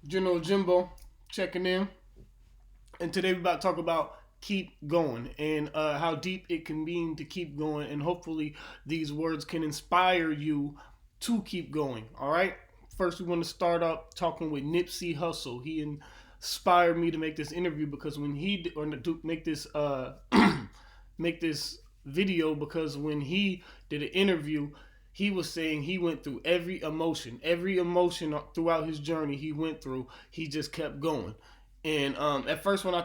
General Jimbo checking in, and today we're about to talk about keep going and how deep it can mean to keep going, and hopefully these words can inspire you to keep going. All right. First, we want to start up talking with Nipsey Hussle. He inspired me to make this interview because when he or to make this make this video because when he did an interview, he was saying he went through every emotion throughout his journey he went through. He just kept going. And at first, when I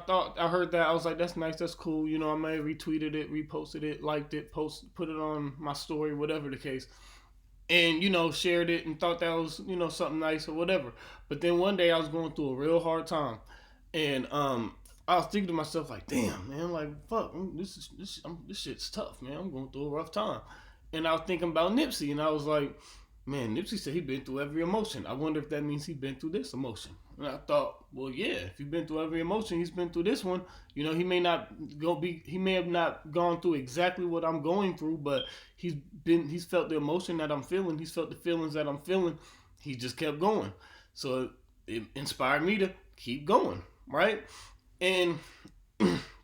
heard that, I was like, "That's nice, that's cool." You know, I may have retweeted it, reposted it, liked it, put it on my story, whatever the case, and shared it and thought that was something nice or whatever. But then one day I was going through a real hard time, and I was thinking to myself like, damn man, like fuck, this shit's tough, man. I'm going through a rough time, and I was thinking about Nipsey, and I was like, man, Nipsey said he been through every emotion. I wonder if that means he been through this emotion. And I thought, well, yeah, if he's been through every emotion, he's been through this one. He may have not gone through exactly what I'm going through, but he's felt the emotion that I'm feeling. He's felt the feelings that I'm feeling. He just kept going. So it inspired me to keep going, right? And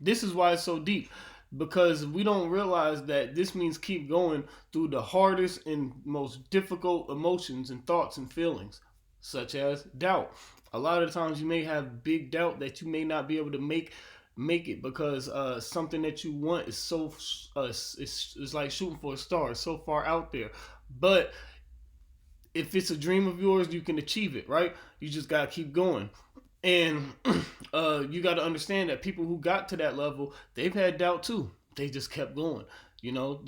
this is why it's so deep, because we don't realize that this means keep going through the hardest and most difficult emotions and thoughts and feelings, such as doubt. A lot of times you may have big doubt that you may not be able to make it because something that you want is so it's like shooting for a star. It's so far out there. But if it's a dream of yours, you can achieve it, right? You just gotta keep going. And you got to understand that people who got to that level, they've had doubt too. They just kept going.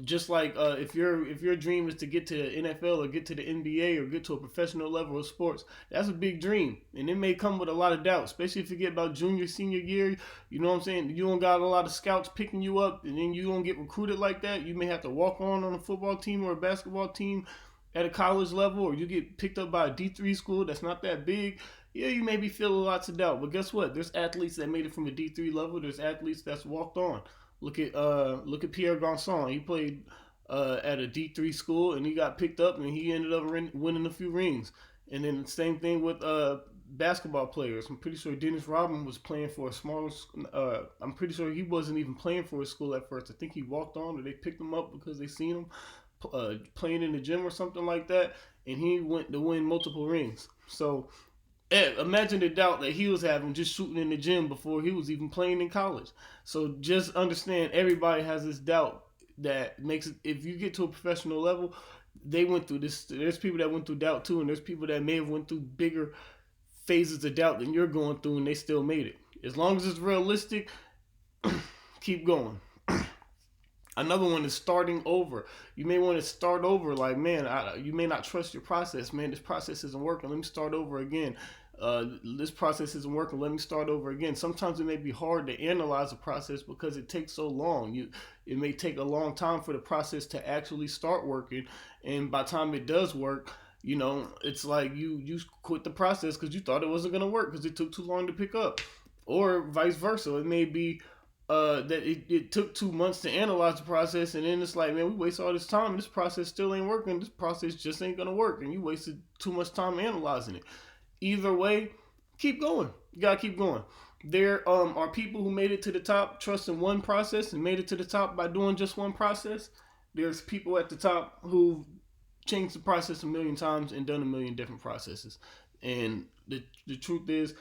Just like if your dream is to get to the NFL or get to the NBA or get to a professional level of sports, that's a big dream, and it may come with a lot of doubt, especially if you get about junior, senior year. You know what I'm saying? You don't got a lot of scouts picking you up, and then you don't get recruited like that. You may have to walk on a football team or a basketball team at a college level, or you get picked up by a D3 school that's not that big. Yeah, you maybe feel lots of doubt, but guess what? There's athletes that made it from a D3 level. There's athletes that's walked on. Look at Pierre Garcon. He played at a D3 school, and he got picked up, and he ended up winning a few rings. And then the same thing with basketball players. I'm pretty sure Dennis Rodman was playing for a smaller. I'm pretty sure he wasn't even playing for a school at first. I think he walked on, or they picked him up because they seen him playing in the gym or something like that, and he went to win multiple rings. So imagine the doubt that he was having just shooting in the gym before he was even playing in college. So just understand, everybody has this doubt that makes it. If you get to a professional level, they went through this. There's people that went through doubt too, and there's people that may have went through bigger phases of doubt than you're going through, and they still made it. As long as it's realistic, keep going. Another one is starting over. You may want to start over. Like, man, you may not trust your process. Man, this process isn't working. Let me start over again. This process isn't working. Let me start over again. Sometimes it may be hard to analyze a process because it takes so long. It may take a long time for the process to actually start working, and by the time it does work, it's like you quit the process because you thought it wasn't going to work because it took too long to pick up, or vice versa. It may be that it took 2 months to analyze the process, and then it's like, man, we wasted all this time. This process still ain't working. This process just ain't gonna work, and you wasted too much time analyzing it. Either way, keep going. You gotta keep going. There are people who made it to the top trusting one process and made it to the top by doing just one process. There's people at the top who changed the process a million times and done a million different processes. And the truth is,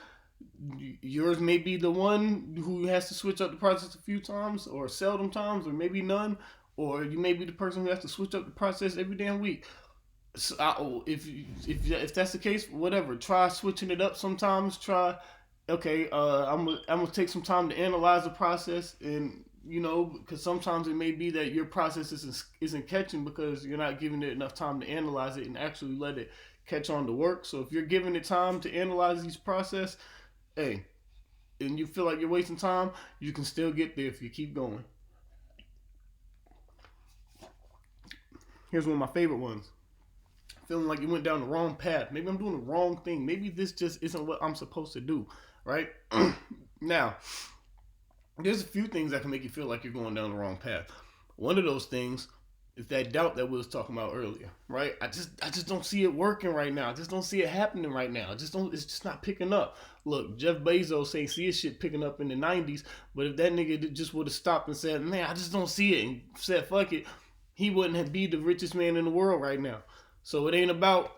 yours may be the one who has to switch up the process a few times or seldom times or maybe none, or you may be the person who has to switch up the process every damn week. So if that's the case, whatever, try switching it up sometimes. Try, okay, I'm gonna take some time to analyze the process, and because sometimes it may be that your process isn't catching because you're not giving it enough time to analyze it and actually let it catch on to work. So if you're giving it time to analyze these process, hey, and you feel like you're wasting time, you can still get there if you keep going. Here's one of my favorite ones. Feeling like you went down the wrong path. Maybe I'm doing the wrong thing. Maybe this just isn't what I'm supposed to do, right? Now, there's a few things that can make you feel like you're going down the wrong path. One of those things It's that doubt that we was talking about earlier, right? I just don't see it working right now. I just don't see it happening right now. I just don't. It's just not picking up. Look, Jeff Bezos ain't see his shit picking up in the '90s, but if that nigga just would have stopped and said, "Man, I just don't see it," and said, "Fuck it," he wouldn't have be the richest man in the world right now. So it ain't about,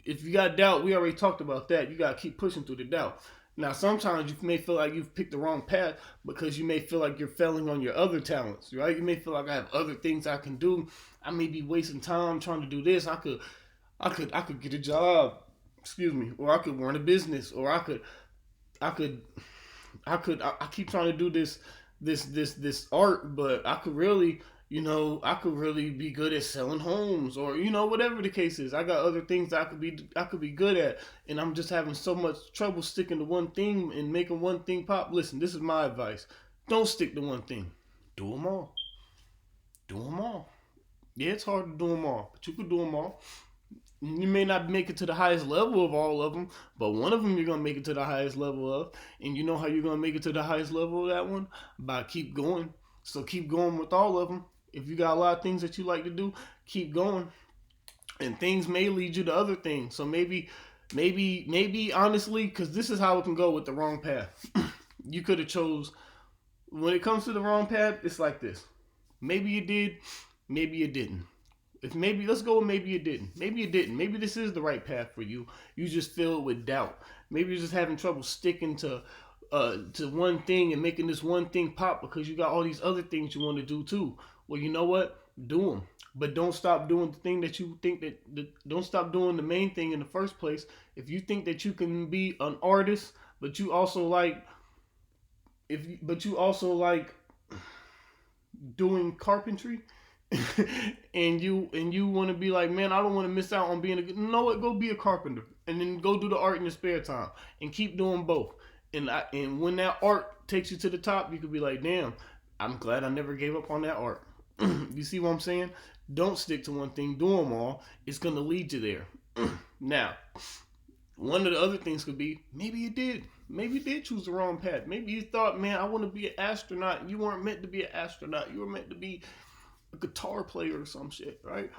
if you got doubt. We already talked about that. You gotta keep pushing through the doubt. Now, sometimes you may feel like you've picked the wrong path because you may feel like you're failing on your other talents, right? You may feel like I have other things I can do. I may be wasting time trying to do this. I could get a job, excuse me, or I could run a business, or I could, I keep trying to do this art, but I could really, I could really be good at selling homes, or whatever the case is. I got other things I could be good at, and I'm just having so much trouble sticking to one thing and making one thing pop. Listen, this is my advice: don't stick to one thing. Do them all. Do them all. Yeah, it's hard to do them all, but you can do them all. You may not make it to the highest level of all of them, but one of them you're gonna make it to the highest level of. And you know how you're gonna make it to the highest level of that one? By keep going. So keep going with all of them. If you got a lot of things that you like to do, keep going. And things may lead you to other things. So maybe honestly, because this is how it can go with the wrong path. You could have chose. When it comes to the wrong path, it's like this. Maybe you did, maybe you didn't. If maybe, let's go with maybe you didn't. Maybe you didn't. Maybe this is the right path for you. You just filled with doubt. Maybe you're just having trouble sticking to one thing and making this one thing pop because you got all these other things you want to do too. Well, you know what? Do them, but don't stop doing the thing that you think don't stop doing the main thing in the first place. If you think that you can be an artist, but you also like doing carpentry, and you want to be like, man, I don't want to miss out on being a good. You know what? Go be a carpenter, and then go do the art in your spare time, and keep doing both. And when that art takes you to the top, you could be like, damn, I'm glad I never gave up on that art. You see what I'm saying? Don't stick to one thing. Do them all. It's gonna lead you there. Now, one of the other things could be, maybe you did. Maybe you did choose the wrong path. Maybe you thought, man, I want to be an astronaut. You weren't meant to be an astronaut. You were meant to be a guitar player or some shit, right?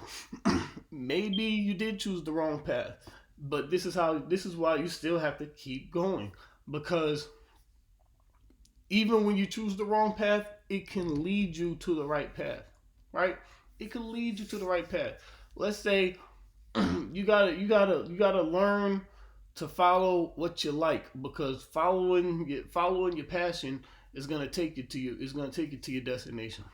Maybe you did choose the wrong path. But this is why you still have to keep going. Because even when you choose the wrong path, it can lead you to the right path, right? It can lead you to the right path. Let's say you gotta learn to follow what you like, because following your passion is gonna take you to your destination.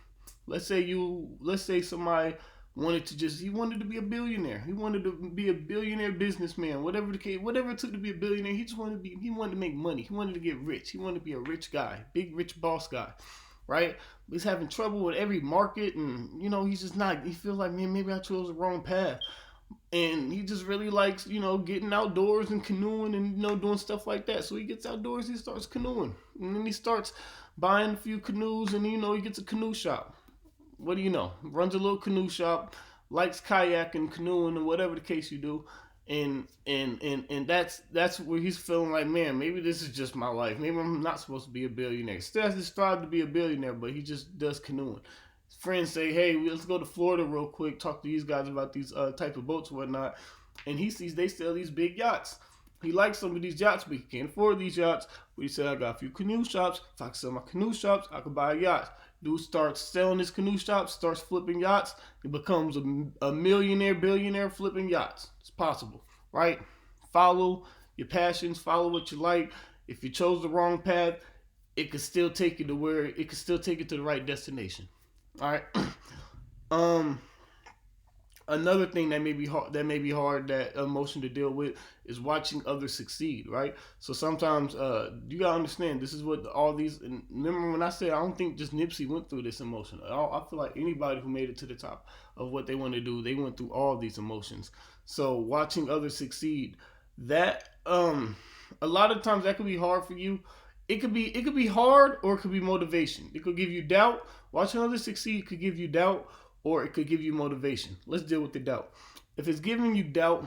Let's say somebody he wanted to be a billionaire. He wanted to be a billionaire businessman, whatever the case, whatever it took to be a billionaire. He wanted to make money. He wanted to get rich. He wanted to be a rich guy, big rich boss guy, right? But he's having trouble with every market, and he's just not. He feels like, man, maybe I chose the wrong path. And he just really likes, getting outdoors and canoeing and doing stuff like that. So he gets outdoors, he starts canoeing, and then he starts buying a few canoes, and he gets a canoe shop. What do you know? Runs a little canoe shop, likes kayaking, canoeing, and whatever the case you do. And that's where he's feeling like, man, maybe this is just my life. Maybe I'm not supposed to be a billionaire. He still has to strive to be a billionaire, but he just does canoeing. His friends say, hey, let's go to Florida real quick, talk to these guys about these type of boats and whatnot. And he sees they sell these big yachts. He likes some of these yachts, but he can't afford these yachts. But he said, I got a few canoe shops. If I can sell my canoe shops, I could buy a yacht. Dude starts selling his canoe shops, starts flipping yachts. He becomes a millionaire, billionaire flipping yachts. It's possible, right? Follow your passions, follow what you like. If you chose the wrong path, it could still take you to the right destination. All right. Another thing that may be hard, that emotion to deal with, is watching others succeed, right? So sometimes you gotta understand, this is what all these, and remember when I said I don't think just Nipsey went through this emotion. I feel like anybody who made it to the top of what they want to do, they went through all these emotions. So watching others succeed, that a lot of times that could be hard for you. It could be hard, or it could be motivation. It could give you doubt. Watching others succeed could give you doubt, or it could give you motivation. Let's deal with the doubt. If it's giving you doubt,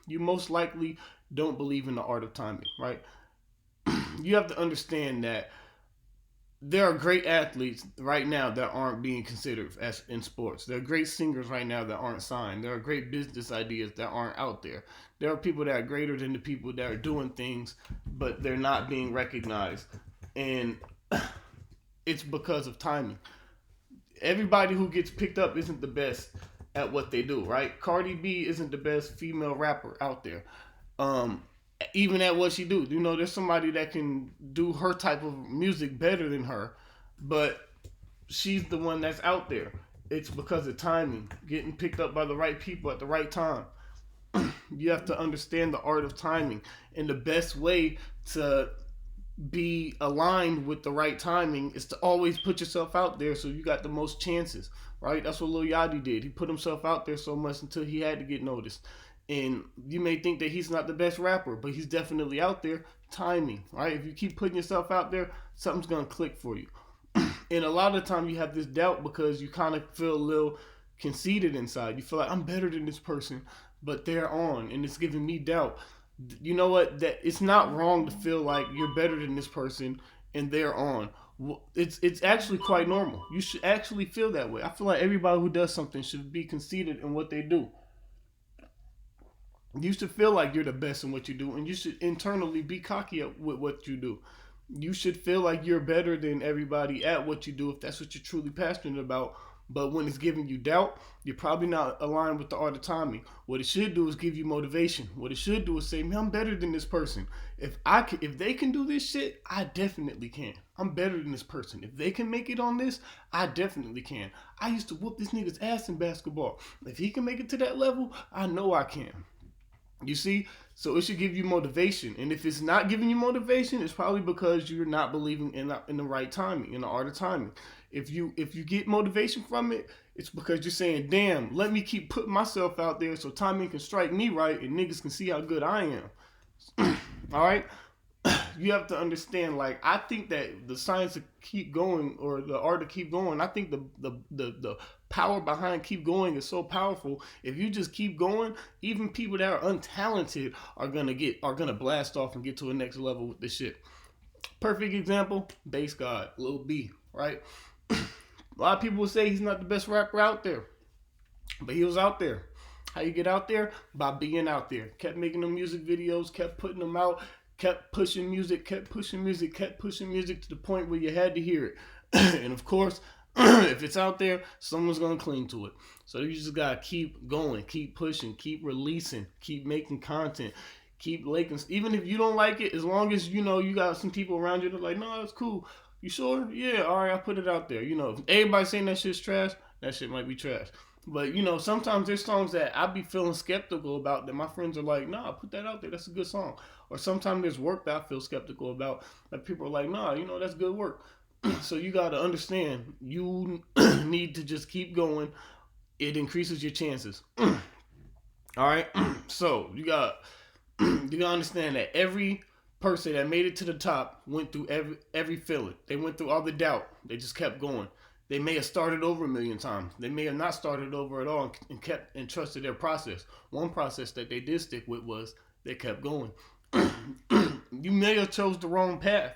you most likely don't believe in the art of timing, right? You have to understand that there are great athletes right now that aren't being considered as in sports. There are great singers right now that aren't signed. There are great business ideas that aren't out there. There are people that are greater than the people that are doing things, but they're not being recognized. And it's because of timing. Everybody who gets picked up isn't the best at what they do, right? Cardi B isn't the best female rapper out there. Um, Even at what she do, there's somebody that can do her type of music better than her, but she's the one that's out there. It's because of timing, getting picked up by the right people at the right time. You have to understand the art of timing, and the best way to be aligned with the right timing is to always put yourself out there so you got the most chances, right? That's what Lil Yachty did. He put himself out there so much until he had to get noticed. And you may think that he's not the best rapper, but he's definitely out there. Timing, right? If you keep putting yourself out there, something's gonna click for you. And a lot of the time you have this doubt because you kind of feel a little conceited inside. You feel like I'm better than this person, but they're on, and it's giving me doubt. You know what? That it's not wrong to feel like you're better than this person and they're on. It's actually quite normal. You should actually feel that way. I feel like everybody who does something should be conceited in what they do. You should feel like you're the best in what you do, and you should internally be cocky with what you do. You should feel like you're better than everybody at what you do if that's what you're truly passionate about. But when it's giving you doubt, you're probably not aligned with the art of timing. What it should do is give you motivation. What it should do is say, "Man, I'm better than this person. If they can do this shit, I definitely can. I'm better than this person. If they can make it on this, I definitely can. I used to whoop this nigga's ass in basketball. If he can make it to that level, I know I can." You see? So it should give you motivation. And if it's not giving you motivation, it's probably because you're not believing in the right timing, in the art of timing. If you get motivation from it, it's because you're saying, damn, let me keep putting myself out there so timing can strike me right and niggas can see how good I am. All right? You have to understand, like, I think that the science to keep going or the art to keep going, I think the power behind keep going is so powerful. If you just keep going, even people that are untalented are gonna blast off and get to a next level with this shit. Perfect example, Bass God, Lil B, right? A lot of people will say he's not the best rapper out there, but he was out there. How you get out there? By being out there. Kept making them music videos, kept putting them out, kept pushing music, kept pushing music, kept pushing music to the point where you had to hear it. And of course, if it's out there, someone's gonna cling to it. So you just gotta keep going, keep pushing, keep releasing, keep making content, keep liking. Even if you don't like it, as long as you know you got some people around you that are like, no, it's cool. You sure? Yeah, all right, I put it out there. If everybody saying that shit's trash, that shit might be trash. But sometimes there's songs that I be feeling skeptical about that my friends are like, nah, put that out there. That's a good song. Or sometimes there's work that I feel skeptical about that people are like, nah, that's good work. So you got to understand, you need to just keep going. It increases your chances. All right. So you got to understand that every person that made it to the top went through every feeling. They went through all the doubt. They just kept going. They may have started over a million times. They may have not started over at all and kept and trusted their process. One process that they did stick with was they kept going. You may have chose the wrong path.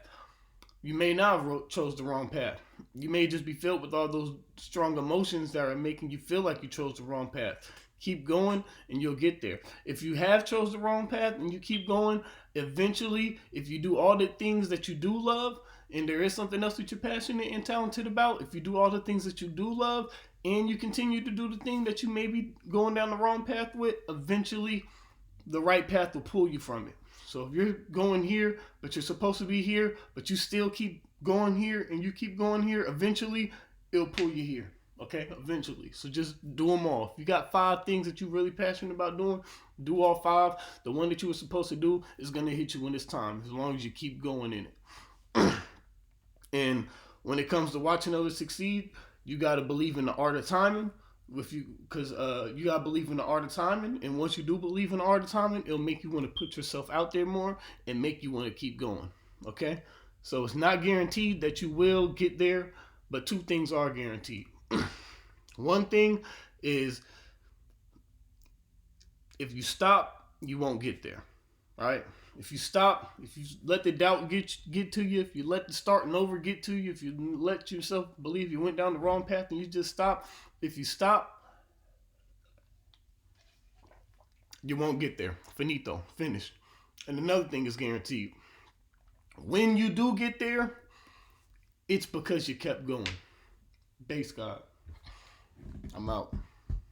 You may not have chose the wrong path. You may just be filled with all those strong emotions that are making you feel like you chose the wrong path. Keep going and you'll get there. If you have chose the wrong path and you keep going, eventually, if you do all the things that you do love, and there is something else that you're passionate and talented about, if you do all the things that you do love, and you continue to do the thing that you may be going down the wrong path with, eventually the right path will pull you from it. So if you're going here, but you're supposed to be here, but you still keep going here and you keep going here, eventually it'll pull you here. Okay, eventually. So just do them all. If you got 5 things that you're really passionate about doing, do all 5. The one that you were supposed to do is going to hit you when it's time, as long as you keep going in it. And when it comes to watching others succeed, you got to believe in the art of timing. Because you gotta believe in the art of timing, and once you do believe in the art of timing, it'll make you want to put yourself out there more and make you want to keep going. Okay, so it's not guaranteed that you will get there, but 2 things are guaranteed. One thing is, if you stop, you won't get there. All right. If you stop, if you let the doubt get to you, if you let the starting over get to you, if you let yourself believe you went down the wrong path and you just stop, if you stop, you won't get there. Finito. Finished. And another thing is guaranteed. When you do get there, it's because you kept going. Base God. I'm out.